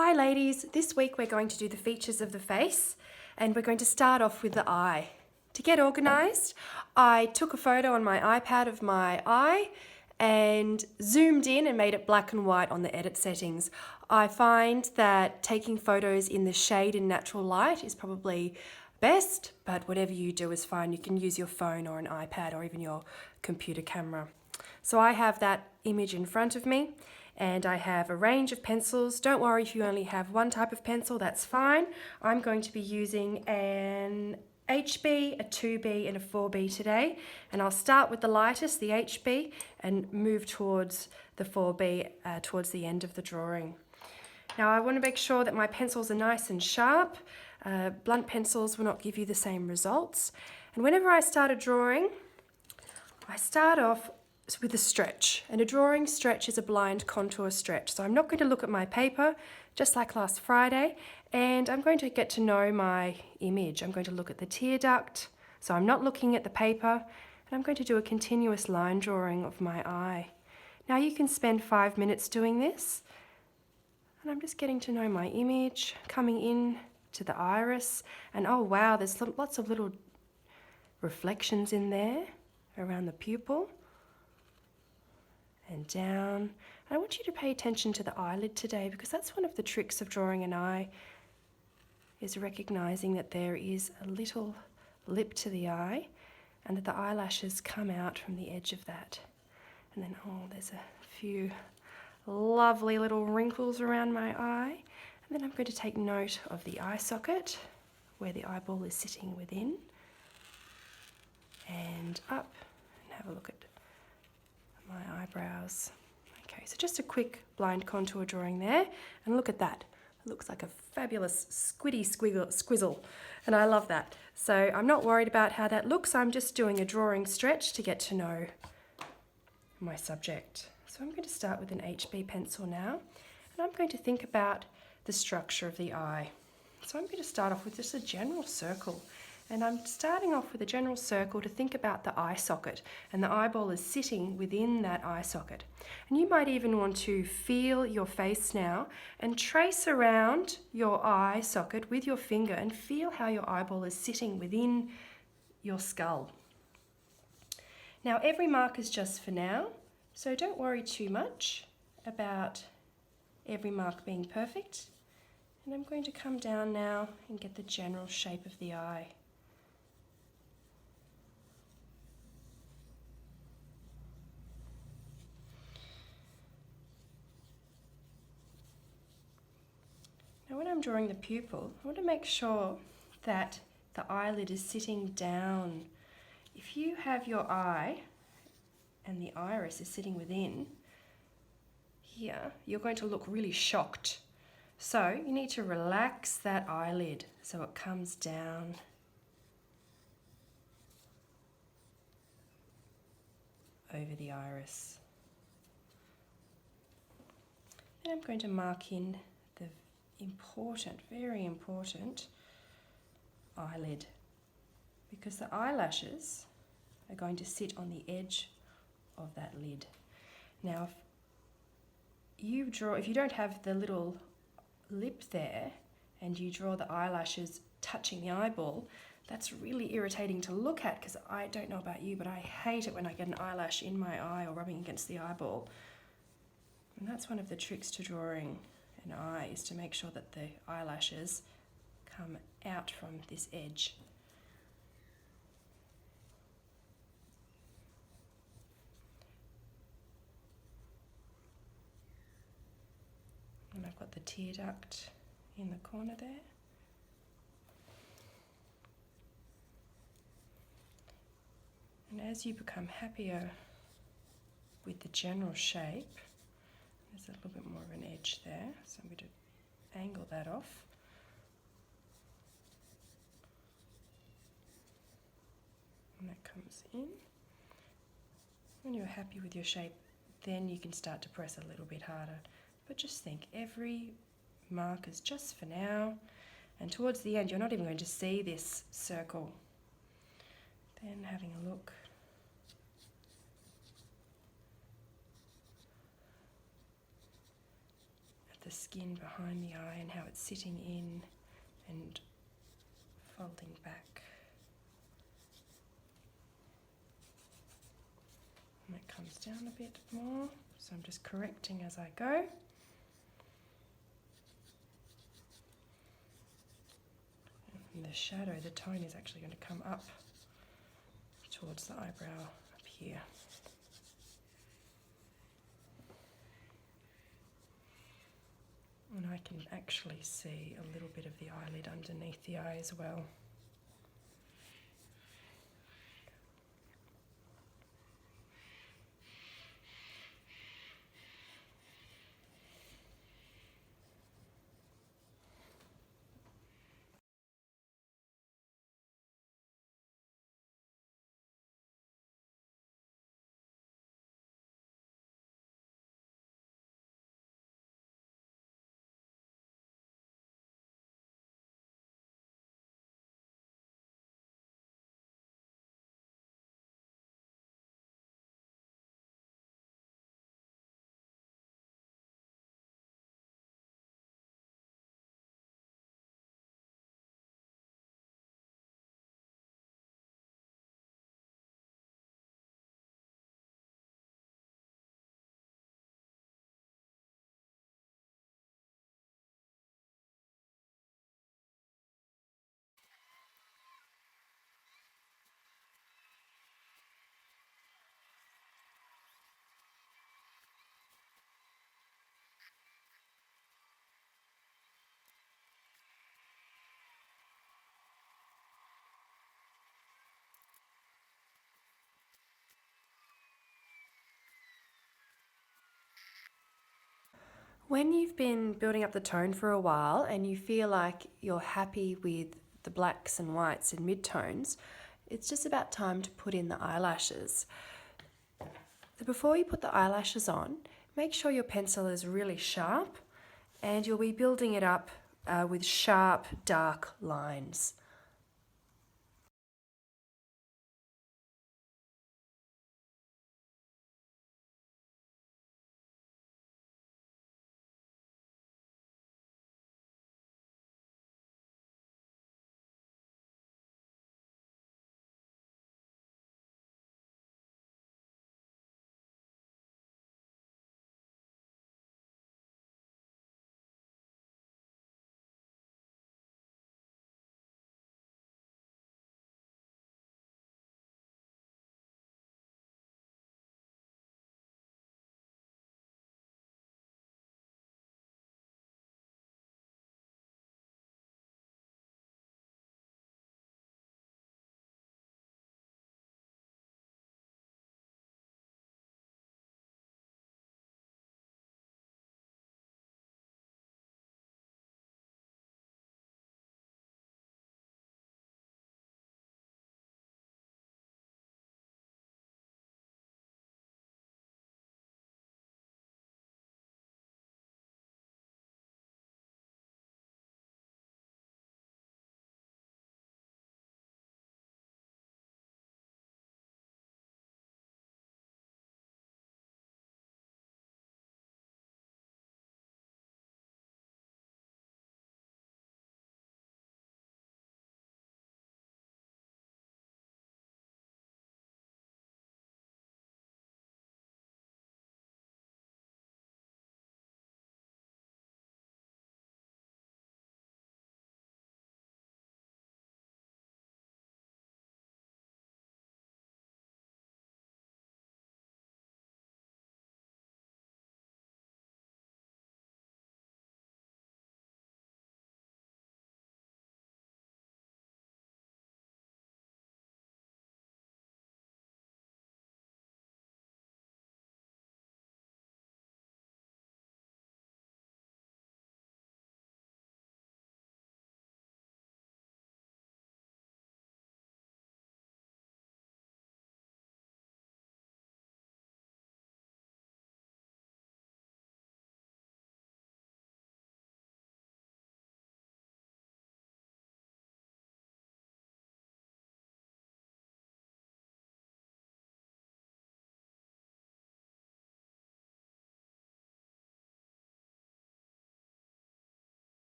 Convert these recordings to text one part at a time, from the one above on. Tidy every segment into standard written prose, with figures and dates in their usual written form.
Hi ladies, this week we're going to do the features of the face and we're going to start off with the eye. To get organised, I took a photo on my iPad of my eye and zoomed in and made it black and white on the edit settings. I find that taking photos in the shade in natural light is probably best, but whatever you do is fine. You can use your phone or an iPad or even your computer camera. So I have that image in front of me and I have a range of pencils. Don't worry if you only have one type of pencil, that's fine. I'm going to be using an HB, a 2B and a 4B today, and I'll start with the lightest, the HB, and move towards the 4B towards the end of the drawing. Now I want to make sure that my pencils are nice and sharp. Blunt pencils will not give you the same results. And whenever I start a drawing, I start off with a stretch, and a drawing stretch is a blind contour stretch. So I'm not going to look at my paper, just like last Friday, and I'm going to get to know my image. I'm going to look at the tear duct, so I'm not looking at the paper, and I'm going to do a continuous line drawing of my eye. Now you can spend 5 minutes doing this, and I'm just getting to know my image, coming in to the iris, and oh wow, there's lots of little reflections in there around the pupil. And down. And I want you to pay attention to the eyelid today, because that's one of the tricks of drawing an eye, is recognizing that there is a little lip to the eye and that the eyelashes come out from the edge of that. And then, oh, there's a few lovely little wrinkles around my eye. And then I'm going to take note of the eye socket, where the eyeball is sitting within, and up, and have a look at my eyebrows. Okay, so just a quick blind contour drawing there, and look at that. It looks like a fabulous squiddy squizzle, and I love that. So I'm not worried about how that looks. I'm just doing a drawing stretch to get to know my subject. So I'm going to start with an HB pencil now, and I'm going to think about the structure of the eye. So I'm going to start off with just a general circle. And I'm starting off with a general circle to think about the eye socket, and the eyeball is sitting within that eye socket. And you might even want to feel your face now and trace around your eye socket with your finger and feel how your eyeball is sitting within your skull. Now every mark is just for now, so don't worry too much about every mark being perfect. And I'm going to come down now and get the general shape of the eye. Now when I'm drawing the pupil, I want to make sure that the eyelid is sitting down. If you have your eye and the iris is sitting within, here, you're going to look really shocked. So you need to relax that eyelid so it comes down. Over the iris. Then I'm going to mark in the important, very important eyelid, because the eyelashes are going to sit on the edge of that lid. Now if you don't have the little lip there and you draw the eyelashes touching the eyeball, that's really irritating to look at, because I don't know about you, but I hate it when I get an eyelash in my eye or rubbing against the eyeball. And that's one of the tricks to drawing an eye, is to make sure that the eyelashes come out from this edge. And I've got the tear duct in the corner there. And as you become happier with the general shape, there's a little bit more of an edge there, so I'm going to angle that off. And that comes in. When you're happy with your shape, then you can start to press a little bit harder. But just think, every mark is just for now, and towards the end you're not even going to see this circle. Then having a look at the skin behind the eye and how it's sitting in and folding back. And it comes down a bit more, so I'm just correcting as I go. And the shadow, the tone is actually going to come up towards the eyebrow up here. And I can actually see a little bit of the eyelid underneath the eye as well. When you've been building up the tone for a while and you feel like you're happy with the blacks and whites and midtones, it's just about time to put in the eyelashes. So before you put the eyelashes on, make sure your pencil is really sharp and you'll be building it up with sharp, dark lines.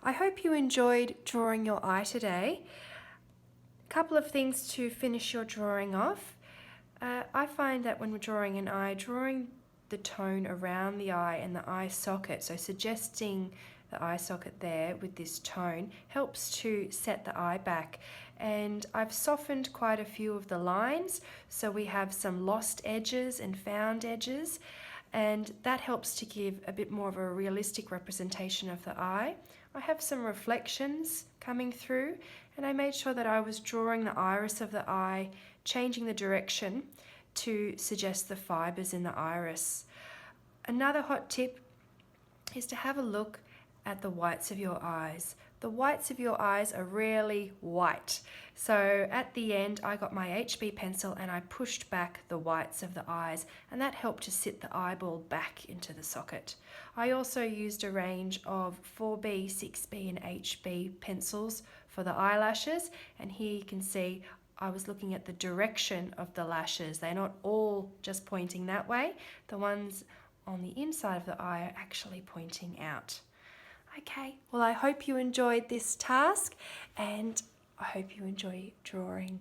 I hope you enjoyed drawing your eye today. A couple of things to finish your drawing off. I find that when we're drawing an eye, drawing the tone around the eye and the eye socket, so suggesting the eye socket there with this tone, helps to set the eye back. And I've softened quite a few of the lines, so we have some lost edges and found edges, and that helps to give a bit more of a realistic representation of the eye. I have some reflections coming through, and I made sure that I was drawing the iris of the eye, changing the direction to suggest the fibers in the iris. Another hot tip is to have a look at the whites of your eyes. The whites of your eyes are rarely white. So at the end, I got my HB pencil and I pushed back the whites of the eyes, and that helped to sit the eyeball back into the socket. I also used a range of 4B, 6B and HB pencils for the eyelashes, and here you can see I was looking at the direction of the lashes. They're not all just pointing that way. The ones on the inside of the eye are actually pointing out. Okay, well, I hope you enjoyed this task, and I hope you enjoy drawing